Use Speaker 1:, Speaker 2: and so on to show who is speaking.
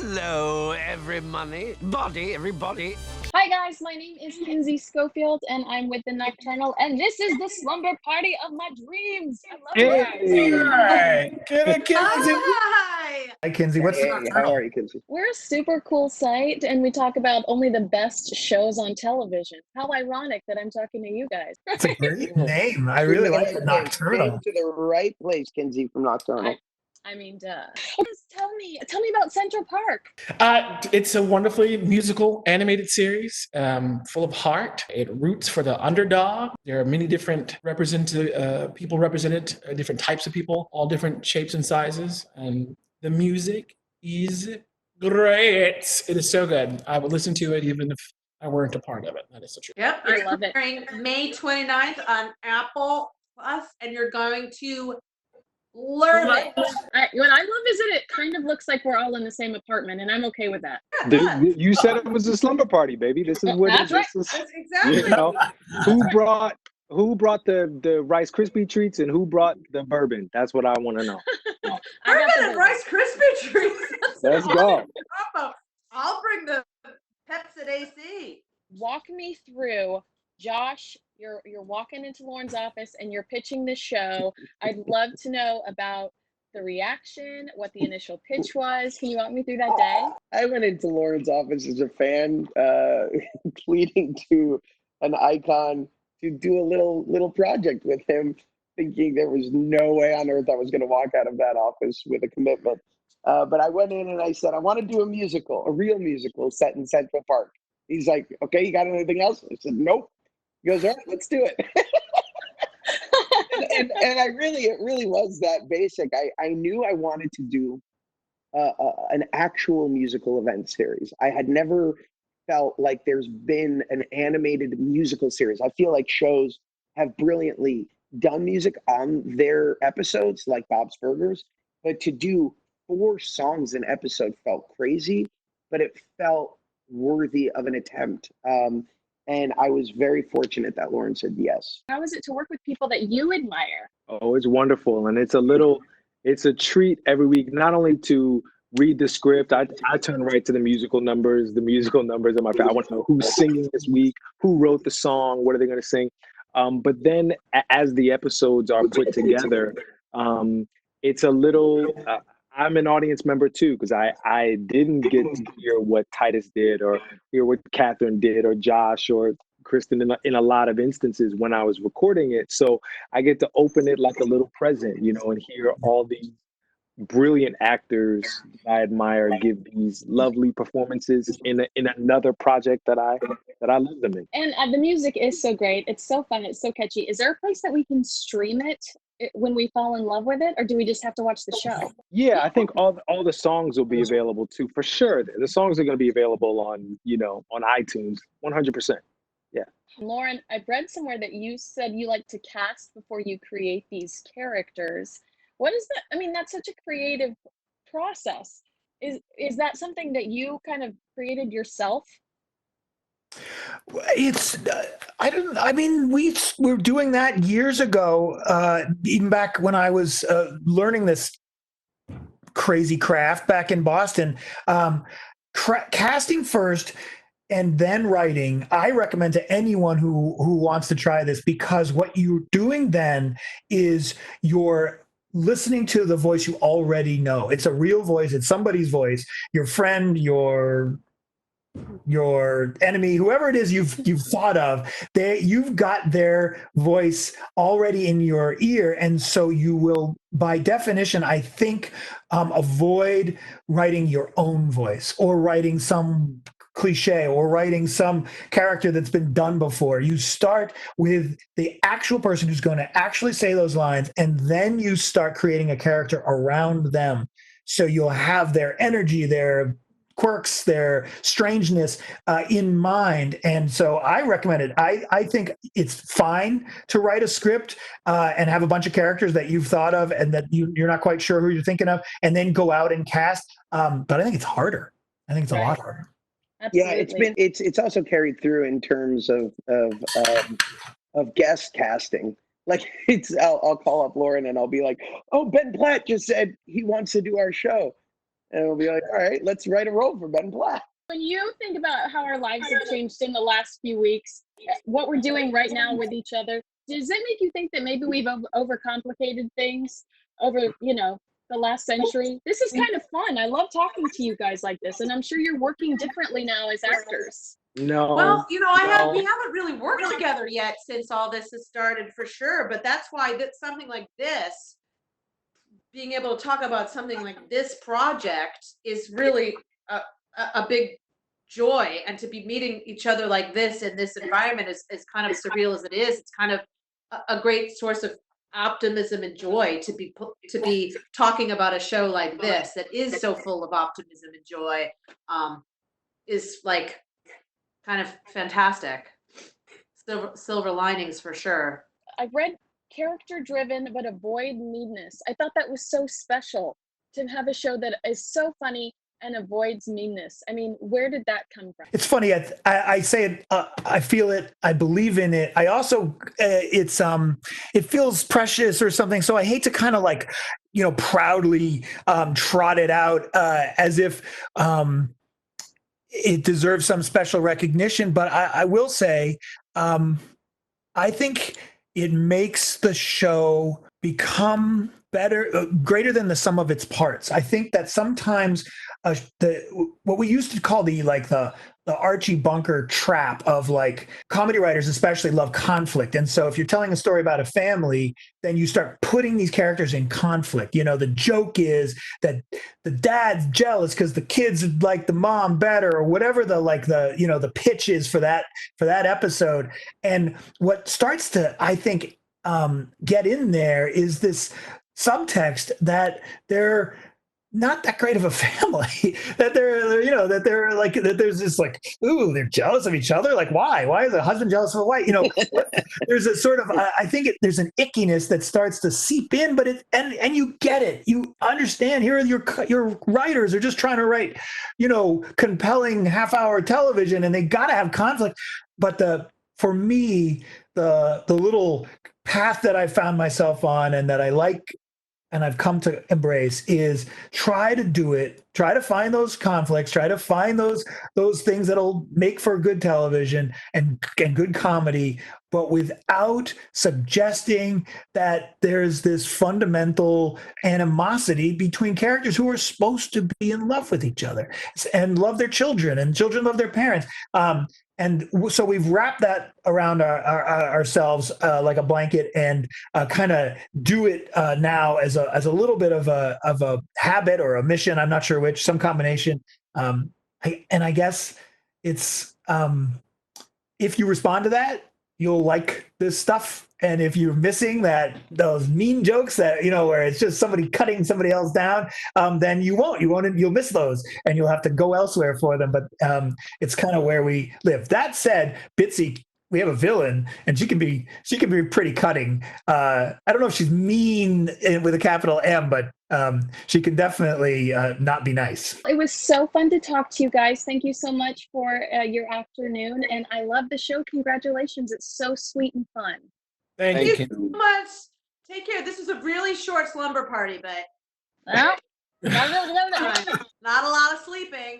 Speaker 1: Hello, everybody.
Speaker 2: Hi guys, my name is Kinsey Schofield and I'm with the Nocturnal and this is the slumber party of my dreams. I love you guys.
Speaker 3: Good, Kinsey.
Speaker 4: Hi.
Speaker 3: Hi, Kinsey. What's
Speaker 5: Hey, how are you, Kinsey?
Speaker 2: We're a super cool site and we talk about only the best shows on television. How ironic that I'm talking to you guys.
Speaker 3: It's a great name. I really like the Nocturnal.
Speaker 5: Came to the right place, Kinsey, from Nocturnal.
Speaker 2: I mean, duh. Tell me about Central Park.
Speaker 6: It's a wonderfully musical animated series, full of heart. It roots for the underdog. There are many different people represented, different types of people, all different shapes and sizes. And the music is great. It is so good. I would listen to it even if I weren't a part of it. That is so true.
Speaker 4: Yep,
Speaker 2: I love it.
Speaker 4: May 29th on Apple Plus, and you're going to learn it.
Speaker 2: What I love is that it kind of looks like we're all in the same apartment, and I'm okay with that.
Speaker 5: You said it was a slumber party, baby. This is what
Speaker 2: That's right.
Speaker 4: That's exactly.
Speaker 5: You know, who brought the Rice Krispie treats and who brought the bourbon? That's what I want to know.
Speaker 4: Bourbon and Rice Krispie treats.
Speaker 5: Let's go.
Speaker 4: I'll bring the Pepsi AC.
Speaker 2: Walk me through, Josh. You're walking into Loren's office and you're pitching this show. I'd love to know about the reaction, what the initial pitch was. Can you walk me through that day?
Speaker 5: I went into Loren's office as a fan, pleading to an icon to do a little project with him, thinking there was no way on earth I was going to walk out of that office with a commitment. But I went in and I said, I want to do a real musical set in Central Park. He's like, okay, you got anything else? I said, nope. He goes, all right, let's do it. and it really was that basic. I knew I wanted to do an actual musical event series. I had never felt like there's been an animated musical series. I feel like shows have brilliantly done music on their episodes, like Bob's Burgers, but to do 4 songs an episode felt crazy, but it felt worthy of an attempt. And I was very fortunate that Loren said yes.
Speaker 2: How is it to work with people that you admire?
Speaker 7: Oh, it's wonderful. And it's a treat every week, not only to read the script. I turn right to the musical numbers. The musical numbers are my favorite. I want to know who's singing this week, who wrote the song, what are they going to sing? But then as the episodes are put together, it's a little... I'm an audience member too, because I didn't get to hear what Tituss did or hear what Kathryn did or Josh or Kristen in a lot of instances when I was recording it. So I get to open it like a little present, and hear all these brilliant actors I admire give these lovely performances in another project that I love them in.
Speaker 2: And the music is so great. It's so fun. It's so catchy. Is there a place that we can stream it when we fall in love with it, or do we just have to watch the show?
Speaker 7: Yeah, I think all the songs will be available too, for sure. The songs are going to be available on iTunes, 100%. Yeah.
Speaker 2: Loren, I've read somewhere that you said you like to cast before you create these characters. What is that? I mean, that's such a creative process. Is that something that you kind of created yourself?
Speaker 3: It's we were doing that years ago, even back when I was learning this crazy craft back in Boston. Casting first and then writing, I recommend to anyone who wants to try this, because what you're doing then is you're listening to the voice you already know. It's a real voice. It's somebody's voice. Your friend, your enemy, whoever it is you've thought of, you've got their voice already in your ear, and so you will, by definition, I think, avoid writing your own voice or writing some cliche or writing some character that's been done before. You start with the actual person who's going to actually say those lines, and then you start creating a character around them. So you'll have their energy, their quirks, their strangeness in mind. And so I recommend it. I think it's fine to write a script and have a bunch of characters that you've thought of and that you're not quite sure who you're thinking of, and then go out and cast. But I think it's harder. I think it's a lot harder.
Speaker 2: Absolutely.
Speaker 5: Yeah, it's also carried through in terms of guest casting. Like I'll call up Loren and I'll be like, oh, Ben Platt just said he wants to do our show. and we'll be like, all right, let's write a role for Ben Platt.
Speaker 2: When you think about how our lives have changed in the last few weeks, what we're doing right now with each other, does it make you think that maybe we've overcomplicated things over, the last century? This is kind of fun. I love talking to you guys like this, and I'm sure you're working differently now as actors.
Speaker 7: No.
Speaker 4: Well, we haven't really worked together yet since all this has started, for sure. But that's why something like this, being able to talk about something like this project, is really a big joy. And to be meeting each other like this in this environment is kind of surreal as it is. It's kind of a great source of optimism and joy to be talking about a show like this that is so full of optimism and joy. Is like kind of fantastic. Silver linings for sure.
Speaker 2: I've read character driven but avoid meanness. I thought that was so special, to have a show that is so funny and avoids meanness. I mean, where did that come from?
Speaker 3: It's funny. I say it. I feel it. I believe in it. I also, it feels precious or something. So I hate to kind of like, proudly trot it out as if it deserves some special recognition. But I will say, I think it makes the show become better, greater than the sum of its parts. I think that sometimes what we used to call the Archie Bunker trap of like comedy writers especially love conflict. And so if you're telling a story about a family, then you start putting these characters in conflict. The joke is that the dad's jealous because the kids like the mom better, or whatever the pitch is for that episode. And what starts to, I think, get in there is this subtext that they're not that great of a family, that that there's this like, ooh, they're jealous of each other. Like, why is a husband jealous of a wife? There's a sort of, I think there's an ickiness that starts to seep in, but and you get it. You understand, here your writers are just trying to write, compelling half-hour television, and they got to have conflict. But for me, the little path that I found myself on and that I like and I've come to embrace is try to find those conflicts, try to find those things that'll make for good television and good comedy, but without suggesting that there's this fundamental animosity between characters who are supposed to be in love with each other and love their children, and children love their parents. And so we've wrapped that around ourselves like a blanket, and kind of do it now as a little bit of a habit or a mission. I'm not sure which, some combination. I guess it's if you respond to that, you'll like this stuff. And if you're missing those mean jokes that, where it's just somebody cutting somebody else down, then you'll miss those, and you'll have to go elsewhere for them. But it's kind of where we live. That said, Bitsy, we have a villain, and she can be pretty cutting. I don't know if she's mean with a capital M, but she can definitely not be nice.
Speaker 2: It was so fun to talk to you guys. Thank you so much for your afternoon, and I love the show. Congratulations. It's so sweet and fun.
Speaker 4: Thank you so much. Take care. This is a really short slumber party, but
Speaker 2: Well,
Speaker 4: not a lot of sleeping.